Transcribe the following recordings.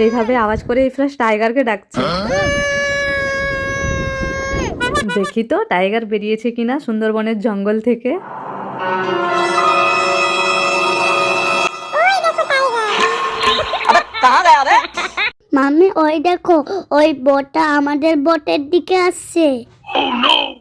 এইভাবে আওয়াজ করে ইফরাজ টাইগারকে ডাকছে। দেখি তো টাইগার বেরিয়েছে কিনা সুন্দরবনের জঙ্গল থেকে। মাম্মি ওই দেখো, ওই বোটটা আমাদের বোটের দিকে আসছে।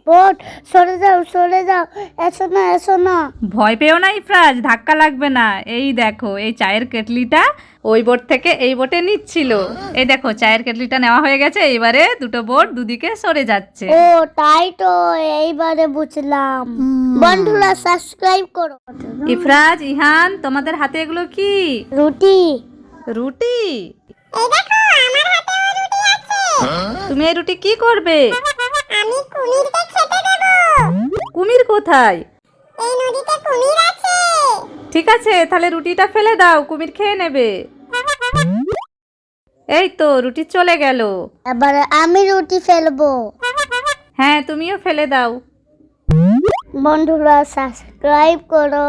বোট সরে যাও, সরে যাও, এসো না, এসো না। ভয় পেও না ইফরাজ, ধাক্কা লাগবে না। এই দেখো এই চায়ের কেটলিটা ওই বোট থেকে এই বোটে নিচ্ছিল। এই দেখো চায়ের কেটলিটা নেওয়া হয়ে গেছে, এবারে দুটো বোট দুদিকে সরে যাচ্ছে। ও তাই তো, এইবারে বুঝলাম। বন্ধুরা সাবস্ক্রাইব করো। ইফরাজ, ইহান, তোমাদের হাতে এগুলো কি? রুটি। রুটি? এই দেখো আমার হাতে রুটি আছে। তুমি এই রুটি কি করবে? আমি কুমিরকে খেতে দেব। কুমির কোথায়? এই নদীতে কুমির আছে। ঠিক আছে, তাহলে রুটিটা ফেলে দাও, কুমির খেয়ে নেবে। এই তো রুটি চলে গেল। এবারে আমি রুটি ফেলবো। হ্যাঁ, তুমিও ফেলে দাও। বন্ধুরা সাবস্ক্রাইব করো।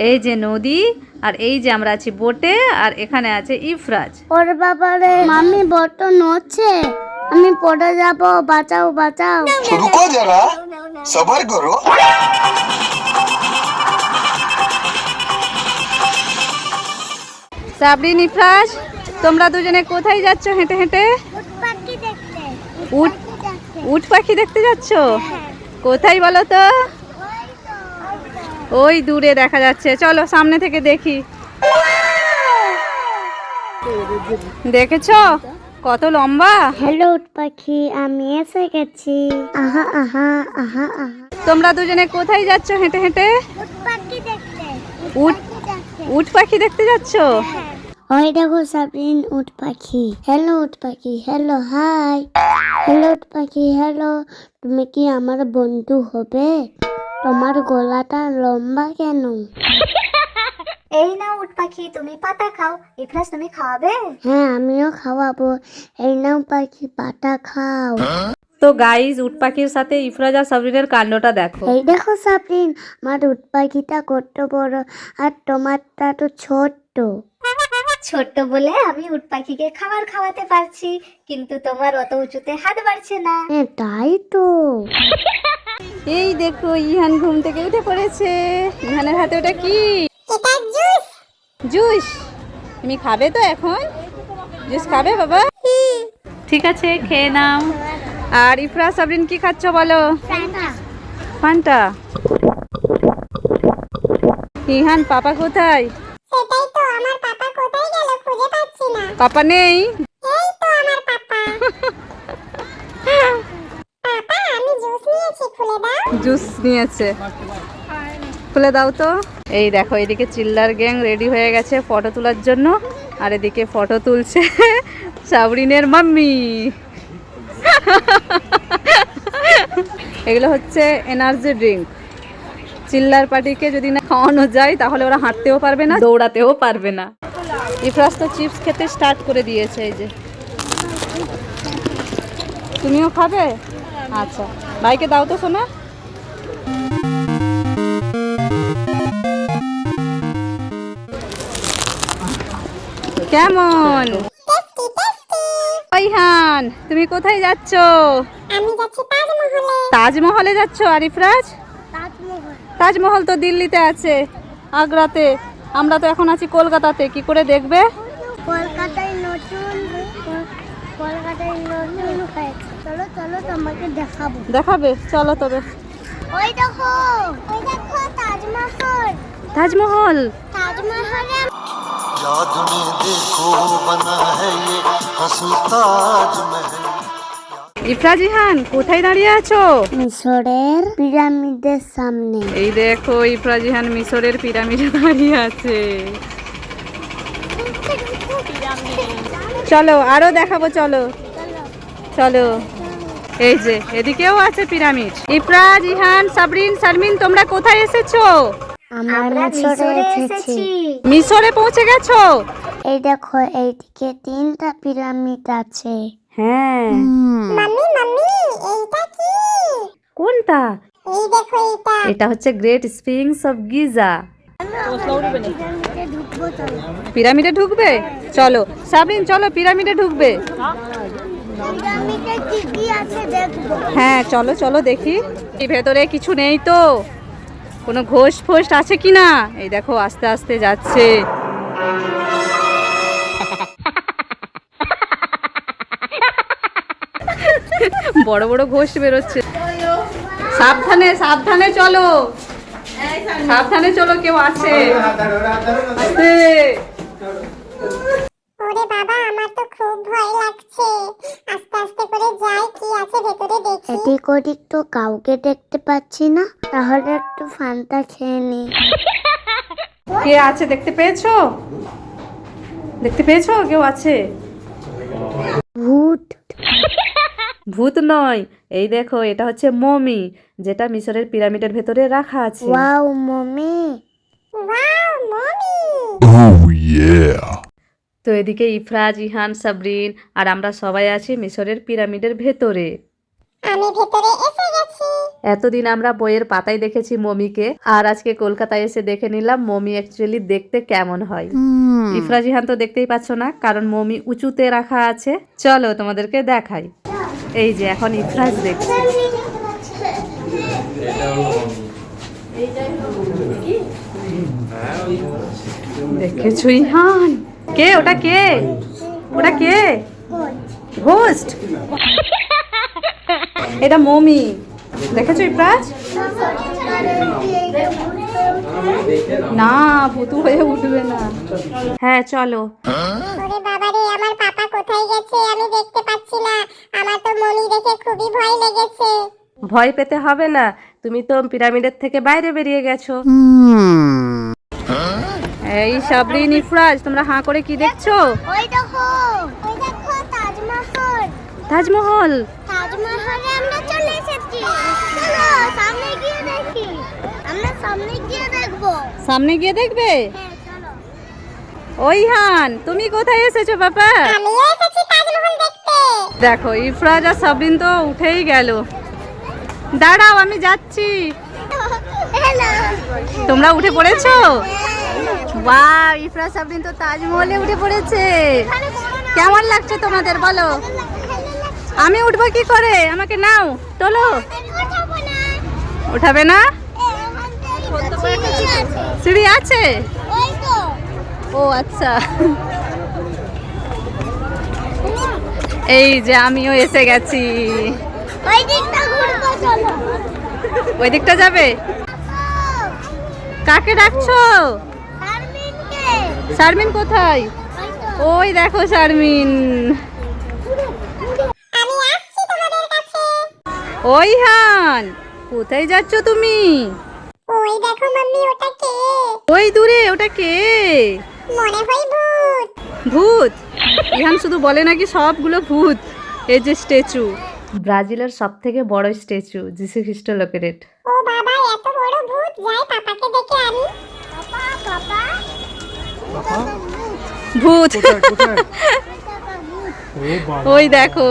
এই যে নদী, আর এই যে আমরা আছি বোটে, আর এখানে আছে ইফরাজ। ওরে বাবারে, মাম্মি বট নড়ছে, আমি পড়ে যাব, বাঁচাও বাঁচাও। रुको जरा सबर करो। সাবরিন, ইফরাজ, তোমরা দুজনে কোথায় যাচ্ছ হেঁটে হেঁটে? পাখি দেখতে। উট উট পাখি দেখতে যাচ্ছ? কোথায় বলো তো? ওই দূরে দেখা যাচ্ছে, চলো সামনে থেকে দেখি। দেখেছো কত লম্বা? হ্যালো উট পাখি, আমি এসে গেছি। আহা আহা আহা আহা। তোমরা দুজনে কোথায় যাচ্ছ হেঁটে হেঁটে? পাখি দেখতে। উট পাখি দেখতে যাচ্ছ? ওই দেখো সাবরিন, উট পাখি। হ্যালো উট পাখি, হ্যালো হাই। হ্যালো উট পাখি, হ্যালো। তুমি কি আমার বন্ধু হবে? তোমার গলাটা লম্বা কেন? এই নাও উট পাখি, তুমি পাতা খাও। ইফরাজ, তুমি খাওয়াবে? হ্যাঁ আমিও খাওয়াবো। এই নাও পাখি, পাতা খাও। তো গাইজ, উট পাখির সাথে ইফরাজ আর সাবরিনের কাণ্ডটা দেখো। এই দেখো সাবরিন, আমার উট পাখিটা কত বড়, আর তোমারটা তো ছোট্ট। ছোট্ট বলে আমি উট পাখিকে খাবার খাওয়াতে পারছি, কিন্তু তোমার অত উঁচুতে হাত বাড়ছে না। হ্যাঁ তাই তো। এই দেখো ইহান ঘুম থেকে উঠে পড়েছে। ইহানের হাতে ওটা কি? এটা জুস। জুস? তুমি খাবে তো এখন? জুস খাবে বাবা? ঠিক আছে, খেয়ে নাও। আর ইফরাজ, সাবরিন কি খাচ্ছ বলো? ফান্টা। ইহান, পাপা কোথায়? সেটাই তো, আমার পাপা কোথায় গেল, খুঁজে পাচ্ছি না। পাপা নেই? এই তো আমার পাপা। পাপা আমি জুস নিয়েছি, খুলে দাও। জুস নিয়েছে, খুলে দাও তো। এই দেখো এদিকে চিল্লার গ্যাং রেডি হয়ে গেছে ফটো তোলার জন্য, আর এদিকে ফটো তুলছে সাবরিনের মাম্মি। এগুলো হচ্ছে এনার্জি ড্রিঙ্ক। চিল্লার পার্টিকে যদি না খাওয়ানো যায় তাহলে ওরা হাঁটতেও পারবে না, দৌড়াতেও পারবে না। ইফরাজ তো চিপস খেতে স্টার্ট করে দিয়েছে। এই যে তুমিও খাবে? আচ্ছা, ভাইকে দাও তো সোনা। কেমন? ইহান, তুমি কোথায় যাচ্ছ? আমি যাচ্ছি তাজমহলে। তাজমহলে যাচ্ছ? আর ইফরাজ? তাজমহল। তাজমহল তো দিল্লিতে আছে, আগ্রাতে। আমরা তো এখন আছি কলকাতাতে, কি করে দেখবে? কলকাতায় নতুন হয়েছে। চলো চলো তোমাকে দেখাবো। দেখাবে? চলো তবে। ওই দেখো তাজমহল। তাজমহল? তাজমহলে याद में देखो बना है ये हंसी ताजमहल। ইফরাজ, ইহান কোথায় দাঁড়িয়ে আছো? মিশরের পিরামিডের সামনে। এই দেখো ইফরাজ, ইহান মিশরের পিরামিডে দাঁড়িয়ে আছে। চলো আরো দেখাবো, চলো চলো। এই যে এদিকেও আছে পিরামিড। ইফরাজ, ইহান, সাবরিন, শারমিন, তোমরা কোথায় এসেছো? আমরা মিশরে এসেছি। মিশরে পৌঁছে গেছো? এই দেখো এইদিকে 3টা পিরামিড আছে। হ্যাঁ। মাম্মি মাম্মি এইটা কি? কোনটা? এই দেখো এইটা। এটা হচ্ছে গ্রেট স্ফিংস অফ গিজা। পিরামিডে ঢুকবো। পিরামিডে ঢুকবে? চলো সাবরিন, চলো পিরামিডে ঢুকবে। পিরামিডে কি কি আছে দেখবো। হ্যাঁ চলো চলো দেখি। এই ভেতরে কিছু নেই তো? কোনো ঘোষ ফোষ আছে কি না? এই দেখো আস্তে আস্তে যাচ্ছে। বড় বড় ঘোষ বেরোচ্ছে। সাবধানে সাবধানে চলো, সাবধানে চলো, কেউ আছে। আস্তে। ওরে বাবা, আমার তো খুব ভয় লাগছে। আস্তে আস্তে করে যাই, কি আছে ভেতরে দেখি। এদিক ওদিক তো কাউকে দেখতে পাচ্ছি না, তাহলে একটু ফান্তা খেয়ে নি। কে আছে দেখতে পেয়েছো? দেখতে পেয়েছো কেউ আছে? ভূত। ভূত নয়, এই দেখো এটা হচ্ছে মমি, যেটা মিশরের পিরামিডের ভেতরে রাখা আছে। Wow mummy, wow mummy. তো এদিকে ইফরাজ, ইহান, সাবরিন আর আমরা সবাই আছি মিশরের পিরামিডের ভেতরে। আমি ভেতরে এসে গেছি। এতদিন আমরা বইয়ের পাতায় দেখেছি মমিকে, আর আজকে কলকাতায় এসে দেখে নিলাম মমি অ্যাকচুয়ালি দেখতে কেমন হয়। ইফরাজ, ইহান তো দেখতেই পাচ্ছ না, কারণ মমি উঁচুতে রাখা আছে। চলো তোমাদেরকে দেখাই। এই যে এখন ইফরাজ দেখছে। দেখেছো ইহান? কে ওটা? কে ওটা? কে? ঘোস্ট। এটা মমি। দেখেছো ইফরাজ? না, ভূতু হয়ে উঠবে না। হ্যাঁ চলো। ওরে বাবা রে, আমার পাপা কোথায় গেছে? আমি দেখতে পাচ্ছি না। আমার তো মমি দেখে খুবই ভয় লেগেছে। ভয় পেতে হবে না, তুমি তো পিরামিডের থেকে বাইরে বেরিয়ে গেছো। এই সাবরিন, ইফরাজ, তোমরা হাঁ করে কি দেখছো? ওই দেখো তাজমহল। তাজমহল? তাজমহলে আমরা চলে এসেছি। চলো সামনে গিয়ে দেখি। আমরা সামনে গিয়ে দেখবো। সামনে গিয়ে দেখবে? হ্যাঁ চলো। ওই হান, তুমি কোথায় এসেছো বাবা? আমিও এসেছি তাজমহল দেখতে। দেখো ইফরাজ আর সাবরিন তো উঠেই গেল। দাঁড়াও, আমি যাচ্ছি। হ্যালো। তোমরা উঠে পড়েছো? বাহ, ইফরাজ, সাবরিন তো তাজমহলে উঠে পড়েছে। কেমন লাগছে তোমাদের বলো? আমি উঠবো কি করে? আমাকে নাও, তোলো। উঠাবে না? সিঁড়ি আছে? ও আচ্ছা। এই যে আমিও এসে গেছি। ওই দিকটা যাবে? কাকে ডাকছো? শারমিন কোথায়? ওই দেখো শারমিন। ওই হান, কোথায় যাচ্ছ তুমি? ওই দেখো মাম্মি, ওটা কে? ওই দূরে ওটা কে? মনে হয় ভূত। ভূত? ইহান শুধু বলে নাকি সবগুলো ভূত। এই যে স্ট্যাচু, ব্রাজিলের সব থেকে বড় স্ট্যাচু, যিশু খ্রিস্ট লোকেরেট। ও বাবা, এত বড় ভূত! যাই পাপাকে ডেকে আনি। পাপা, ভূত। ওই দেখো,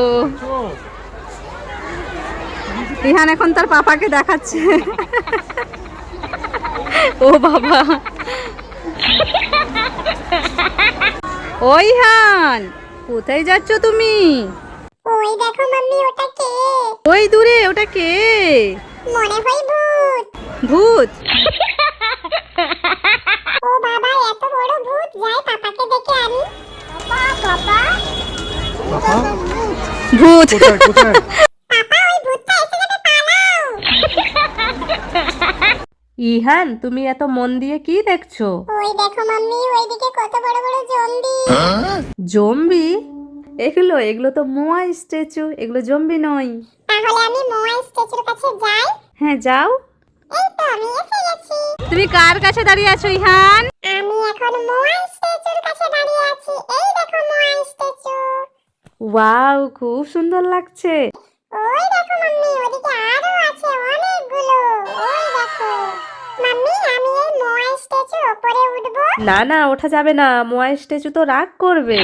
ইহান এখন তার পাপাকে দেখাচ্ছে। ও বাবা। ওই হান, কোথায় যাচ্ছ তুমি? ওই দেখো মাম্মি, ওটা কে? ওই দূরে ওটা কে? মনে হয় ভূত। ভূত? ও বাবা, এত বড় ভূত! যাই পাপাকে ডেকে আনি। পাপা, ভূত। পাপা, ওই ভূতটা এসে যাবে, পালাও। ইহান, তুমি এত মন দিয়ে কি দেখছো? ওই দেখো মাম্মি, ওইদিকে কত বড় বড় জম্বি। জম্বি? এগুলো এগুলো তো মোয়া স্ট্যাচু, এগুলো জম্বি নয়। তাহলে আমি মোয়া স্ট্যাচুর কাছে যাই। হ্যাঁ যাও। এই তো আমি এসে গেছি। তুমি কার কাছে দাঁড়িয়ে আছো ইহান? আমি এখন মোয়া স্ট্যাচুর কাছে দাঁড়িয়ে আছি। এই দেখো মোয়া স্ট্যাচু। ওয়াও, খুব সুন্দর লাগছে। ওই দেখো মাম্মি, ওদিকে আরো আছে অনেকগুলো। ওই দেখো মাম্মি, আমি এই মোয়া স্ট্যাচুর উপরে উঠবো? না না, ওঠা যাবে না, মোয়া স্ট্যাচু তো রাগ করবে।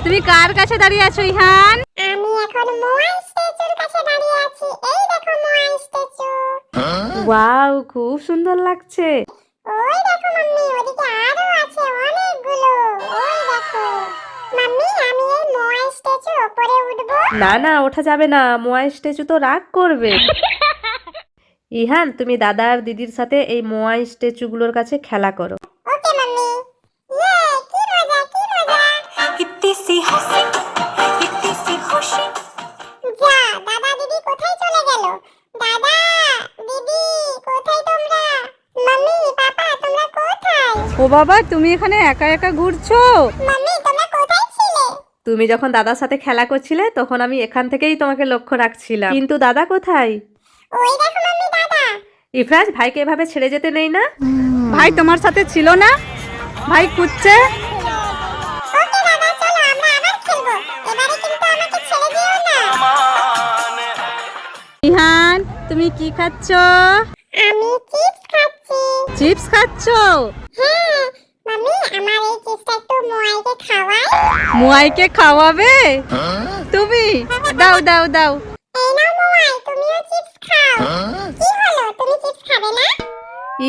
তুমি কার কাছে দাঁড়িয়ে আছো ইহান? আমি এখন মোয়া স্ট্যাচুর কাছে দাঁড়িয়ে আছি। এই দেখো মোয়া স্ট্যাচু। ওয়াও, খুব সুন্দর লাগছে। ওই দেখো মাম্মি, ওদিকে আরো আছে অনেকগুলো। ওই দেখো মাম্মি, আমি এই মোয়া স্ট্যাচু উপরে উঠবো? না না, ওঠা যাবে না, মোয়া স্ট্যাচু তো রাগ করবে। ইহান, তুমি দাদা আর দিদির সাথে এই মোয়া স্ট্যাচুগুলোর কাছে খেলা করো। ওকে মাম্মি। ইয়ে, কি মজা কি মজা। इतनी सी हंसी इतनी सी खुशी যা, দাদা দিদি কোথায় চলে গেল? দাদা দিদি কোথায় তোমরা? মাম্মি পাপা তোমরা কোথায়? ও বাবা, তুমি এখানে একা একা ঘুরছো? মাম্মি তোমরা কোথায় ছিলে? তুমি যখন দাদার সাথে খেলা করছিলে তখন আমি এখান থেকেই তোমাকে লক্ষ্য রাখছিলাম, কিন্তু দাদা কোথায়? ওই দেখো মাম্মি দাদা। ইফরাজ, ভাইকে এভাবে ছেড়ে যেতে নেই না। ভাই তোমার সাথে ছিল না? ভাই খুঁজছে। ওকে দাদা, চলো আমরা আবার খেলবো। এবারে কিন্তু আমাকে ছেড়ে দিও না। ইহান, তুমি কি খাচ্ছ? আমি চিপস খাচ্ছি। চিপস খাচ্ছ? হ্যাঁ মাম্মি, আমার এই চিপসটা একটু মোয়াইকে খাওয়াই। মুয়াইকে খাওয়াবে তুমি? দাও দাও দাও। এই নাও মোয়াই, তুমিও চিপস খাও। কি হলো, তুমি চিপস খাবে না?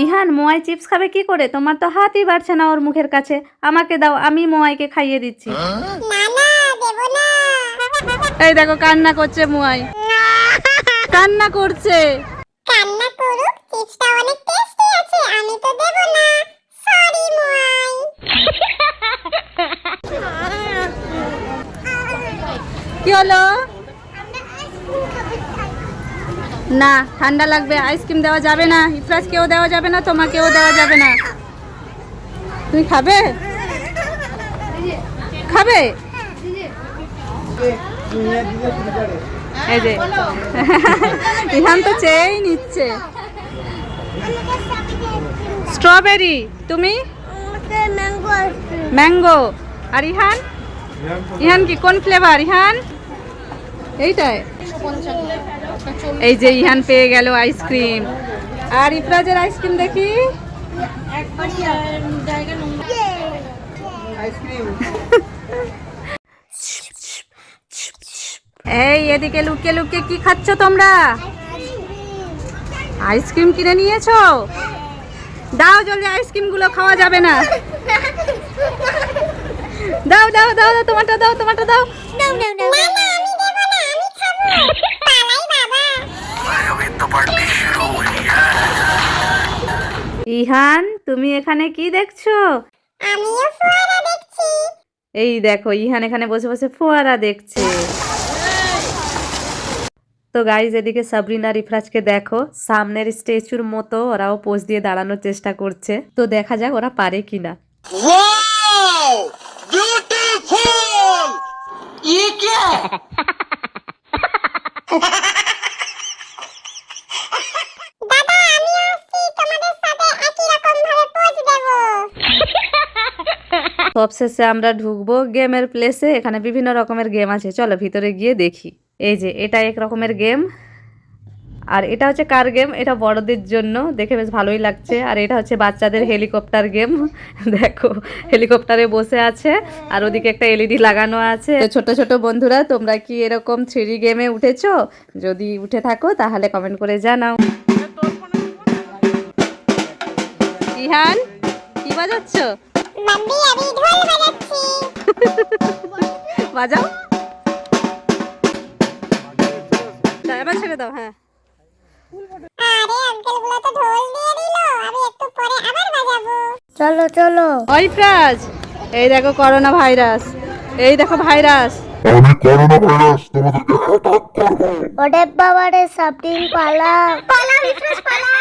ইহান, মোয়াই চিপস খাবে কি করে? তোমার তো হাতই বাড়ছে না ওর মুখের কাছে। আমাকে দাও, আমি মোয়াইকে খাইয়ে দিচ্ছি। না না, দেব না। এই দেখো, কান্না করছে মোয়াই, কান্না করছে। কান্না করুক, চিপসটা অনেক টেস্টি আছে, আমি তো দেব না। সরি মোয়াই। কি হলো? না, ঠান্ডা লাগবে, আইসক্রিম দেওয়া যাবে না। ইফরাজকেও দেওয়া যাবে না, তোমাকেও দেওয়া যাবে না। তুমি খাবে? খাবে? এই যে ইহান তো চেয়েই নিচ্ছে। স্ট্রবেরি, তুমি? Mango mango. আর ইহান? ইহান কি কোন ফ্লেভার ইহান? এইটাই। এই যে ইহান পেয়ে গেল আইসক্রিম। আর ইফরাজের আইসক্রিম দেখি। এই এদিকে লুকিয়ে লুকিয়ে কি খাচ্ছ তোমরা? আইসক্রিম কিনে নিয়েছো? দাও জলদি, আইসক্রিম গুলো খাওয়া যাবে না। দাও দাও দাও দাও, তোমারটা দাও, তোমারটা দাও। না না না, আমি দেব না, আমি খাবো। পালাই বাবা। ইহান, তুমি এখানে কি দেখছো? আমিও ফোয়ারা দেখছি। এই দেখো, ইহান এখানে বসে বসে ফোয়ারা দেখছে। তো গাইজ, এদিকে সাবরিন আর ইফরাজকে দেখো, সামনের স্ট্যাচুর মতো ওরাও পোজ দিয়ে দাঁড়ানোর চেষ্টা করছে। তো দেখা যাক ওরা পারে কিনা। দাদা আমি আসছি, তোমাদের সাথে একই রকম ভাবে পোজ দেব। সবশেষে আমরা ঢুকবো গেমের প্লেসে। এখানে বিভিন্ন রকমের গেম আছে, চলো ভিতরে গিয়ে দেখি। এই যে এটা এক রকমের গেম, আর এটা হচ্ছে কার গেম, এটা বড়দের জন্য, দেখে বেশ ভালোই লাগছে। আর এটা হচ্ছে বাচ্চাদের হেলিকপ্টার গেম। দেখো হেলিকপ্টারে বসে আছে, আর ওদিকে একটা এলইডি লাগানো আছে। তো ছোট ছোট বন্ধুরা, তোমরা কি এরকম 3D গেমে উঠেছো? যদি উঠে থাকো তাহলে কমেন্ট করে জানাও। ইহান, কি বাজাচ্ছ? মাম্মি আমি ঢোল বাজাচ্ছি। বাজাও। এবার ছেড়ে দাও। হ্যাঁ, আরে আঙ্কেল গুলো তো ঢোল দিয়ে দিল, আমি একটু পরে আবার বাজাবো। চলো চলো। ওই ফ্রাজ, এই দেখো করোনা ভাইরাস, এই দেখো ভাইরাস। আমি করোনা ভাইরাস তোমাদেরকে অ্যাটাক করব। ওরে বাবা রে, সাবরিন পালা। পালা ইফরাজ পালা।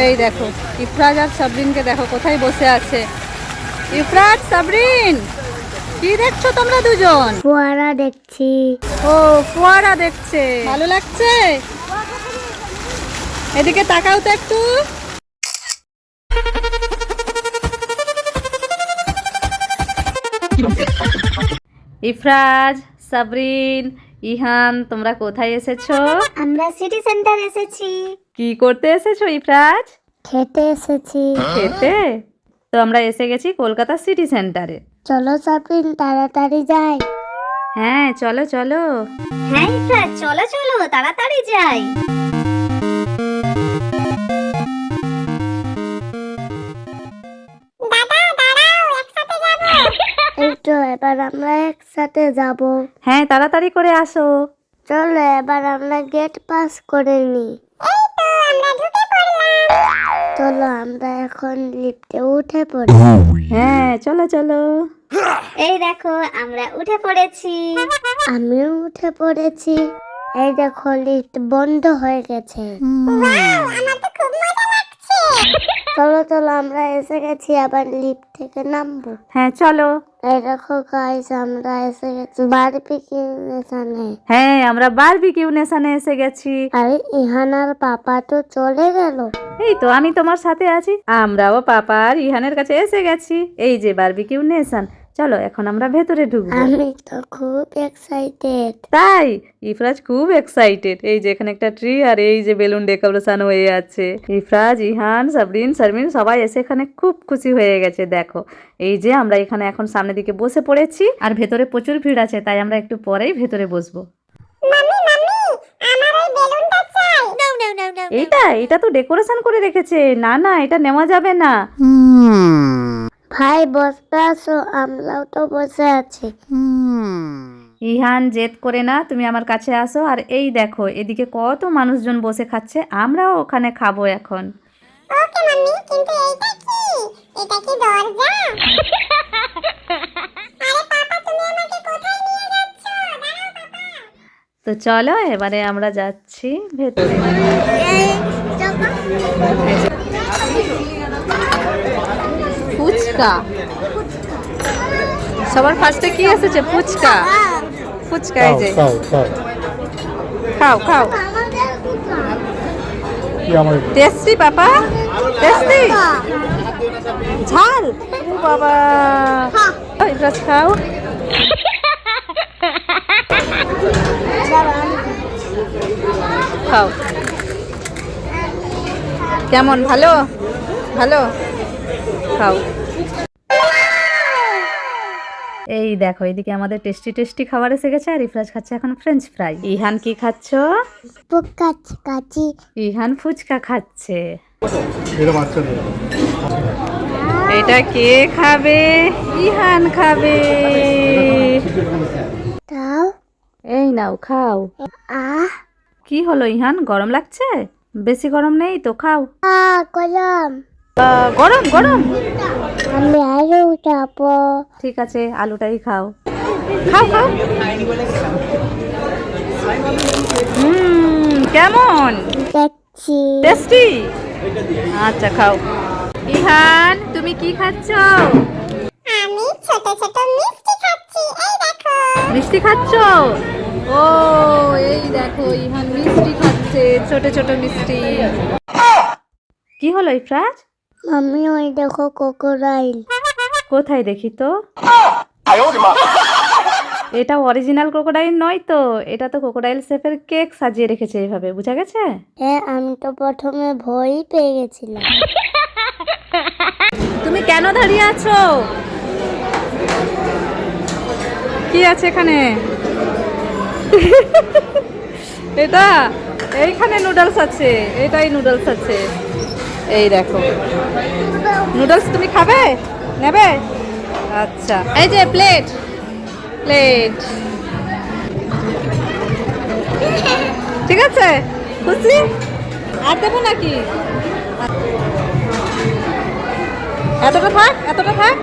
এই দেখো ইফরাজ আর সাবরিনকে দেখো কোথায় বসে আছে। ইফরাজ, সাবরিন, কি দেখছো তোমরা দুজন? ফোয়ারা দেখছি। ও, ফোয়ারা দেখছে, ভালো লাগছে? এদিকে তাকাও তো একটু। ইফরাজ, সাবরিন, ইহান, তোমরা কোথায় এসেছো? আমরা সিটি সেন্টার এসেছি। কি করতে এসেছো ইফরাজ? খেতে এসেছি। খেতে? তো আমরা এসে গেছি কলকাতা সিটি সেন্টারে। চলো সাবরিন, তাড়াতাড়ি যাই। হ্যাঁ চলো চলো। হ্যাঁ ইফরাজ, চলো চলো তাড়াতাড়ি যাই। এই তো এবার আমরা একসাথে যাব। হ্যাঁ, তাড়াতাড়ি করে আসো। চলো এবার আমরা গেট পাস করে নিই। চলো আমরা এখন লিফটে উঠে পড়ি। হ্যাঁ, চলো চলো। এই দেখো আমরা উঠে পড়েছি। আমিও উঠে পড়েছি। এই দেখো লিফট বন্ধ হয়ে গেছে। চলো চলো আমরা এসে গেছি, আবার লিফট থেকে নামবো। হ্যাঁ, চলো। এই দেখো গাইস আমরা এসে গেছি বারবিকিউ নেশনে। হ্যাঁ, আমরা বারবিকিউ নেশনে এসে গেছি। আরে ইহানার পাপা তো চলে গেল। এই তো আমি তোমার সাথে আছি। আমরাও পাপা আর ইহানের কাছে এসে গেছি। এই যে বারবিকিউ নেশন। চলো এখন আমরা ভেতরে ঢুকবো। আমি তো খুব এক্সাইটেড। তাই ইফরাজ খুব এক্সাইটেড। এই যে এখানে একটা ট্রি আর এই যে বেলুন ডেকোরেশন হয়ে আছে। ইফরাজ, ইহান, সাবরিন, শারমিন সবাই এসে এখানে খুব খুশি হয়ে গেছে। দেখো এই যে আমরা এখানে এখন সামনের দিকে বসে পড়েছি আর ভেতরে প্রচুর ভিড় আছে, তাই আমরা একটু পরেই ভেতরে বসবো। এটা তো ডেকোরেশন করে রেখেছে। না না, এটা নেওয়া যাবে না। ভাই বসতে আসো, আমরাও তো বসে আছি। ইহান জেদ করে না, তুমি আমার কাছে আসো। আর এই দেখো এদিকে কত মানুষজন বসে খাচ্ছে, আমরাও ওখানে খাবো এখন। ওকে মাম্মি, কিন্তু এইটা কি? এটা কি দরজা? আরে পাপা তুমি আমাকে কোথায় নিয়ে যাচ্ছ? দাঁড়াও পাপা। তো চলো এবারে আমরা যাচ্ছি ভেতরে। ফুচকা, সবার ফার্স্টে কি এসেছে? ফুচকা। ফুচকা এই যে, খাও খাও। টেস্টি পাপা, টেস্টি। ঝাল, ও বাবা। ইফরাজ খাও। খাও। কেমন? ভালো ভালো, খাও। এই দেখো এদিকে আমাদের টেস্টি টেস্টি খাবার এসে গেছে আর ইফরাজ খাচ্ছে এখন ফ্রেঞ্চ ফ্রাই। ইহান কি খাচ্ছ? কাচি। ইহান ফুচকা খাচ্ছে। এটা কে খাবে? ইহান খাবে। তাও এই নাও খাও। আহ কি হলো ইহান, গরম লাগছে? বেশি গরম নেই তো, খাও। কলম। গরম গরম। আমি আলু খাবো। ঠিক আছে, আলুটাই খাও। খাও খাও। কেমন? দেখছি। টেস্টি। আচ্ছা খাও। ইহান তুমি কি খাচ্ছ? আমি ছোট ছোট মিষ্টি খাচ্ছি। এই দেখো। মিষ্টি খাচ্ছ? ও এই দেখো ইহান মিষ্টি খাচ্ছে, ছোট ছোট মিষ্টি। কি হলো ইফরাজ? মাম্মি ওই দেখো ক্রোকোডাইল। কোথায় দেখি তো। এটা অরিজিনাল ক্রোকোডাইল নয় তো, এটা তো ক্রোকোডাইল শেপের কেক সাজিয়ে রেখেছে এইভাবে, বুঝা গেছে? হ্যাঁ আমি তো প্রথমে ভয়ই পেয়ে গেছিলাম। তুমি কেন দাঁড়িয়ে আছো? কি আছে এখানে? এটা এইখানে নুডলস আছে, এটাই নুডলস আছে। এই দেখো নুডলস, তুমি খাবে? নেবে? আচ্ছা এই যে প্লেট প্লেট। ঠিক আছে, খুশি? আর দেবো নাকি? এতটা থাক, এতটা থাক।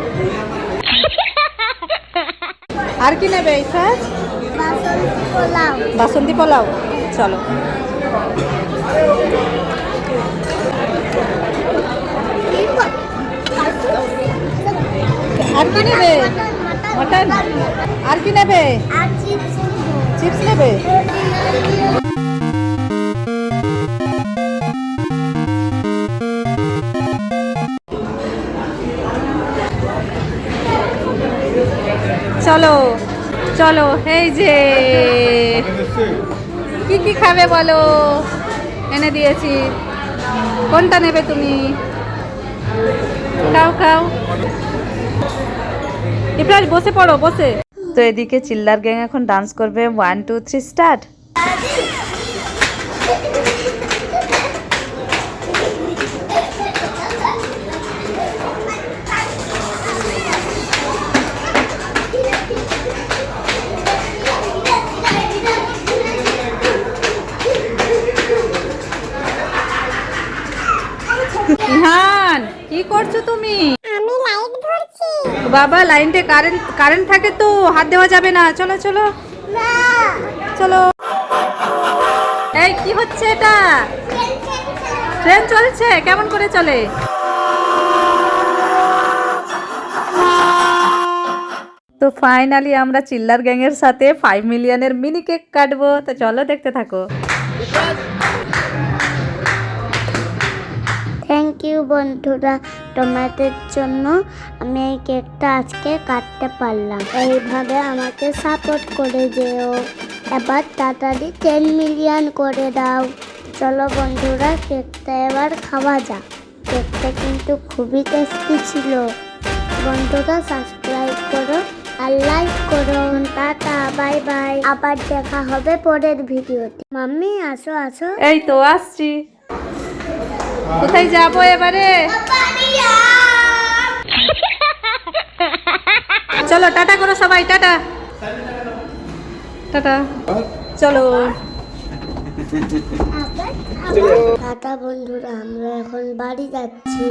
আর কি নেবে ইফরাজ? বাসন্তী পোলাও। চলো। আর কি নেবে? মটন। আর কি নেবে? চিপস নেবে? চলো চলো। এই যে কি কি খাবে বলো, এনে দিয়েছি। কোনটা নেবে তুমি? খাও খাও। ইফরাজ বসে পড়ো, বসে। তো এদিকে চিল্লার গ্যাং এখন ডান্স করবে। 1 2 3 স্টার্ট। বাবা লাইনতে কারেন্ট থাকে তো হাত দেওয়া যাবে না। চলো চলো চলো। এই কি হচ্ছে এটা? ট্রেন চলছে? কেমন করে চলে? তো ফাইনালি আমরা চিল্লার গ্যাংয়ের সাথে 5 মিলিয়নের মিনি কেক কাটবো। তো চলো দেখতে থাকো। থ্যাংক ইউ বন্ধুরা, তোমাদের জন্য আমি এই কেকটা আজকে কাটতে পারলাম। এইভাবে আমাকে সাপোর্ট করে যেও। এবার তাড়াতাড়ি 10 মিলিয়ন করে দাও। চলো বন্ধুরা, কেকটা এবার খাওয়া যাক। কেকটা কিন্তু খুবই টেস্টি ছিল। বন্ধুরা সাবস্ক্রাইব করো আর লাইক করো। Tata, bye bye. আবার দেখা হবে পরের ভিডিওতে। মাম্মি আসো আসো। এই তো আসছি। কোথায় যাবো এবারে? চলো টাটা করো সবাই, টাটা টাটা। চলো টাটা বন্ধুরা, আমরা এখন বাড়ি যাচ্ছি।